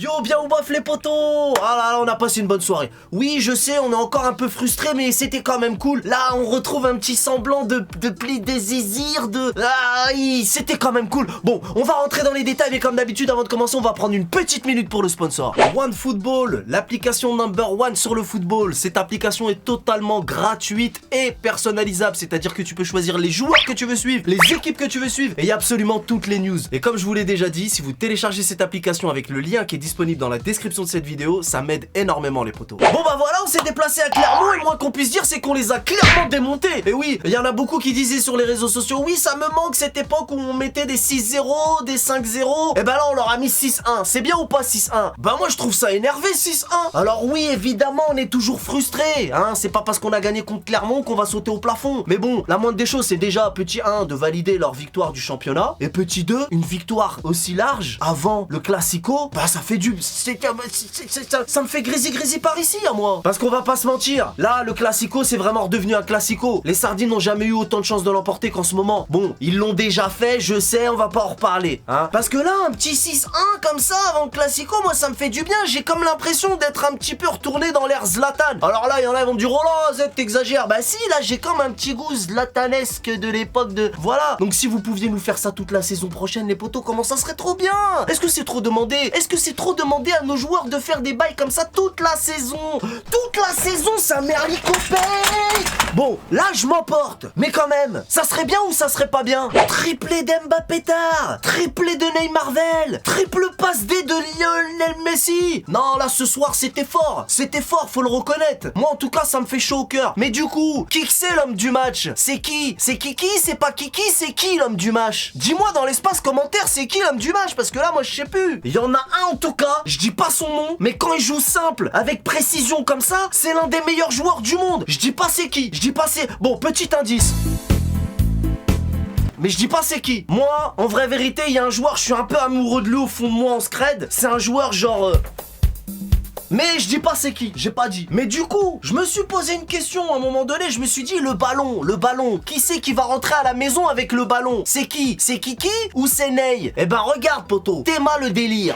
Yo, bien ou bof les potos. Ah là là, on a passé une bonne soirée. Oui, je sais, on est encore un peu frustré, mais c'était quand même cool. Là, on retrouve un petit semblant de pli des désirs, c'était quand même cool. Bon, on va rentrer dans les détails, mais comme d'habitude, avant de commencer, on va prendre une petite minute pour le sponsor. OneFootball, l'application number one sur le football. Cette application est totalement gratuite et personnalisable, c'est-à-dire que tu peux choisir les joueurs que tu veux suivre, les équipes que tu veux suivre, et il y a absolument toutes les news. Et comme je vous l'ai déjà dit, si vous téléchargez cette application avec le lien qui est disponible dans la description de cette vidéo, ça m'aide énormément les potos. Bon bah voilà, on s'est déplacé à Clermont et le moins qu'on puisse dire c'est qu'on les a clairement démontés. Et oui, il y en a beaucoup qui disaient sur les réseaux sociaux, oui ça me manque cette époque où on mettait des 6-0, des 5-0. Et bah là on leur a mis 6-1, c'est bien ou pas 6-1? Bah moi je trouve ça énervé 6-1. Alors oui évidemment on est toujours frustré, hein, c'est pas parce qu'on a gagné contre Clermont qu'on va sauter au plafond. Mais bon, la moindre des choses c'est déjà petit 1 de valider leur victoire du championnat, et petit 2, une victoire aussi large avant le Classico, bah ça fait du... ça me fait grisi par ici à moi. Parce qu'on va pas se mentir, là le Classico c'est vraiment redevenu un Classico. Les Sardines n'ont jamais eu autant de chance de l'emporter qu'en ce moment. Bon, ils l'ont déjà fait, je sais, on va pas en reparler, hein. Parce que là, un petit 6-1 comme ça avant le Classico, moi ça me fait du bien. J'ai comme l'impression d'être un petit peu retourné dans l'ère Zlatan. Alors là, il y en a qui vont me dire, oh là, Z t'exagères. Bah si, là j'ai comme un petit goût zlatanesque de l'époque de... Voilà. Donc si vous pouviez nous faire ça toute la saison prochaine, les potos, comment ça serait trop bien. Est-ce que c'est trop demandé? Est-ce que c'est trop demandé à nos joueurs de faire des bails comme ça toute la saison? Toute la saison, ça merlicopée. Bon, là je m'emporte, mais quand même, ça serait bien ou ça serait pas bien? Triplé d'Mbappé tard, triplé de Neymarvel, triple passe D de Lionel Messi. Non, là ce soir c'était fort, faut le reconnaître. Moi en tout cas ça me fait chaud au cœur. Mais du coup, qui que c'est l'homme du match? C'est qui? C'est Kiki? C'est pas Kiki? C'est qui l'homme du match? Dis-moi dans l'espace commentaire, c'est qui l'homme du match? Parce que là moi je sais plus. Il y en a un en tout cas, je dis pas son nom, mais quand il joue simple, avec précision comme ça, c'est l'un des meilleurs joueurs du monde. Je dis pas c'est qui, je dis pas c'est... Bon, petit indice. Mais je dis pas c'est qui. Moi, en vraie vérité, il y a un joueur, je suis un peu amoureux de lui au fond de moi en scred. C'est un joueur genre... Mais je dis pas c'est qui, j'ai pas dit. Mais du coup, je me suis posé une question à un moment donné, je me suis dit le ballon, qui c'est qui va rentrer à la maison avec le ballon? C'est qui? C'est Kiki ou c'est Ney? Eh ben regarde poto, Théma le délire.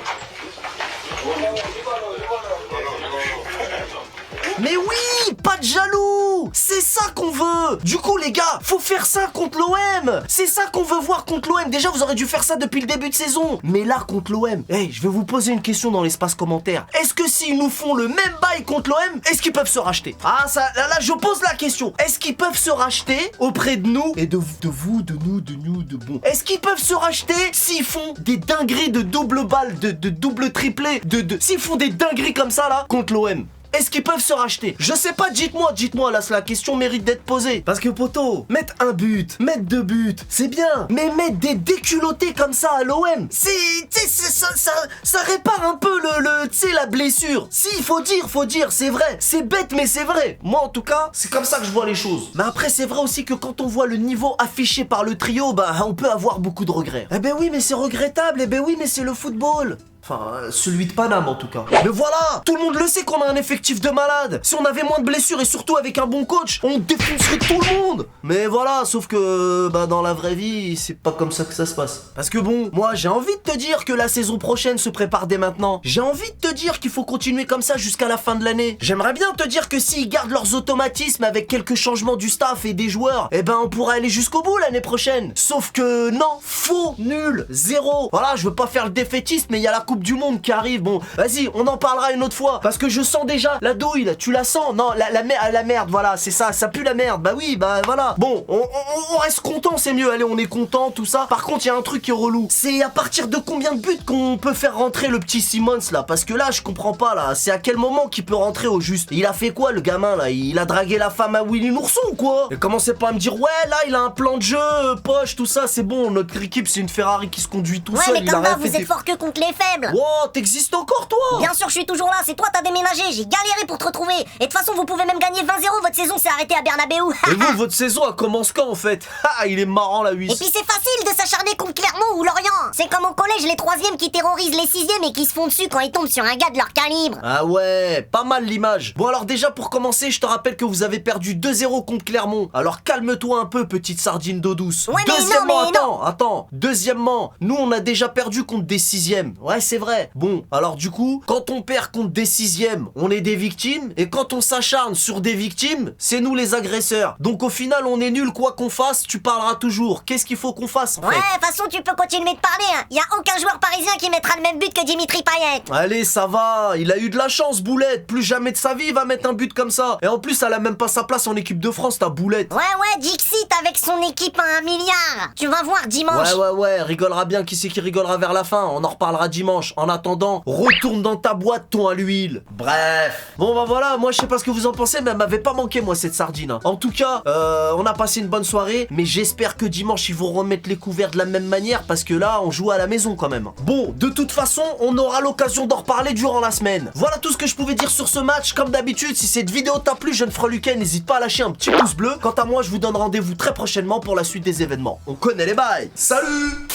Mais oui, pas de jaloux. C'est ça qu'on veut. Du coup les gars, faut faire ça contre l'OM. C'est ça qu'on veut voir contre l'OM. Déjà vous aurez dû faire ça depuis le début de saison. Mais là contre l'OM, hey, je vais vous poser une question dans l'espace commentaire. Est-ce que s'ils nous font le même bail contre l'OM, est-ce qu'ils peuvent se racheter? Ah ça, là je pose la question. Est-ce qu'ils peuvent se racheter auprès de nous et de vous, de nous, de bon? Est-ce qu'ils peuvent se racheter s'ils font des dingueries de double balle, de double triplé, s'ils font des dingueries comme ça là contre l'OM? Est-ce qu'ils peuvent se racheter? Je sais pas, dites-moi, là, la question mérite d'être posée. Parce que, poto, mettre un but, mettre 2 buts, c'est bien. Mais mettre des déculottés comme ça à l'OM, ça répare un peu la blessure. Si, il faut dire, c'est vrai. C'est bête, mais c'est vrai. Moi, en tout cas, c'est comme ça que je vois les choses. Mais après, c'est vrai aussi que quand on voit le niveau affiché par le trio, bah, on peut avoir beaucoup de regrets. Eh ben oui, mais c'est regrettable. Eh ben oui, mais c'est le football. Enfin, celui de Paname en tout cas. Mais voilà, tout le monde le sait qu'on a un effectif de malade. Si on avait moins de blessures et surtout avec un bon coach, on défoncerait tout le monde. Mais voilà, sauf que bah dans la vraie vie, c'est pas comme ça que ça se passe. Parce que bon, moi j'ai envie de te dire que la saison prochaine se prépare dès maintenant. J'ai envie de te dire qu'il faut continuer comme ça jusqu'à la fin de l'année. J'aimerais bien te dire que s'ils gardent leurs automatismes avec quelques changements du staff et des joueurs, eh ben on pourrait aller jusqu'au bout l'année prochaine. Sauf que non, faux, nul, zéro. Voilà, je veux pas faire le défaitiste, mais il y a la Coupe du Monde qui arrive. Bon, vas-y, on en parlera une autre fois. Parce que je sens déjà la douille, là. Tu la sens? Non, la merde, voilà, c'est ça, ça pue la merde. Bah oui, bah voilà. Bon, on reste content, c'est mieux. Allez, on est content, tout ça. Par contre, il y a un truc qui est relou. C'est à partir de combien de buts qu'on peut faire rentrer le petit Simmons, là? Parce que là, je comprends pas, là. C'est à quel moment qu'il peut rentrer au juste? Il a fait quoi, le gamin, là? Il a dragué la femme à Willy Nourson, ou quoi? Et commencez pas à me dire, ouais, là, il a un plan de jeu, poche, tout ça, c'est bon. Notre équipe, c'est une Ferrari qui se conduit tout seul. Ouais, mais comme ça, vous êtes fort que contre les faibles. Wow, t'existes encore toi? Bien sûr, je suis toujours là, c'est toi, t'as déménagé, j'ai galéré pour te retrouver. Et de toute façon, vous pouvez même gagner 20-0, votre saison s'est arrêtée à Bernabeu. Et vous, votre saison, elle commence quand en fait? Ah, il est marrant la huisse. Et puis c'est facile de s'acharner contre Clermont ou Lorient. C'est comme au collège, les 3e qui terrorisent les 6e et qui se font dessus quand ils tombent sur un gars de leur calibre. Ah ouais, pas mal l'image. Bon alors déjà pour commencer, je te rappelle que vous avez perdu 2-0 contre Clermont. Alors calme-toi un peu, petite sardine d'eau douce. Ouais, Deuxièmement, mais non. attends. Deuxièmement, nous on a déjà perdu contre des 6e. Ouais, c'est vrai. Bon, alors du coup, quand on perd contre des 6e, on est des victimes, et quand on s'acharne sur des victimes, c'est nous les agresseurs. Donc au final, on est nul, quoi qu'on fasse, tu parleras toujours. Qu'est-ce qu'il faut qu'on fasse, en fait? Ouais, de toute façon, tu peux continuer de parler, hein. Y a aucun joueur parisien qui mettra le même but que Dimitri Payet. Allez, ça va, il a eu de la chance, Boulette. Plus jamais de sa vie, il va mettre un but comme ça. Et en plus, elle a même pas sa place en équipe de France, ta Boulette. Ouais, Dixit avec son équipe à 1 milliard. Tu vas voir dimanche. Ouais, rigolera bien. Qui c'est qui rigolera vers la fin? On en reparlera dimanche. En attendant, retourne dans ta boîte, ton à l'huile. Bref. Bon, bah voilà, moi je sais pas ce que vous en pensez, mais elle m'avait pas manqué, moi, cette sardine, hein. En tout cas, on a passé une bonne soirée, mais j'espère que dimanche, ils vont remettre les couverts de la même manière, parce que là, on joue à la maison quand même. Bon, de toute façon, on aura l'occasion d'en reparler durant la semaine. Voilà tout ce que je pouvais dire sur ce match. Comme d'habitude, si cette vidéo t'a plu, jeune freluquet, n'hésite pas à lâcher un petit pouce bleu. Quant à moi, je vous donne rendez-vous très prochainement pour la suite des événements. On connaît les bails. Salut!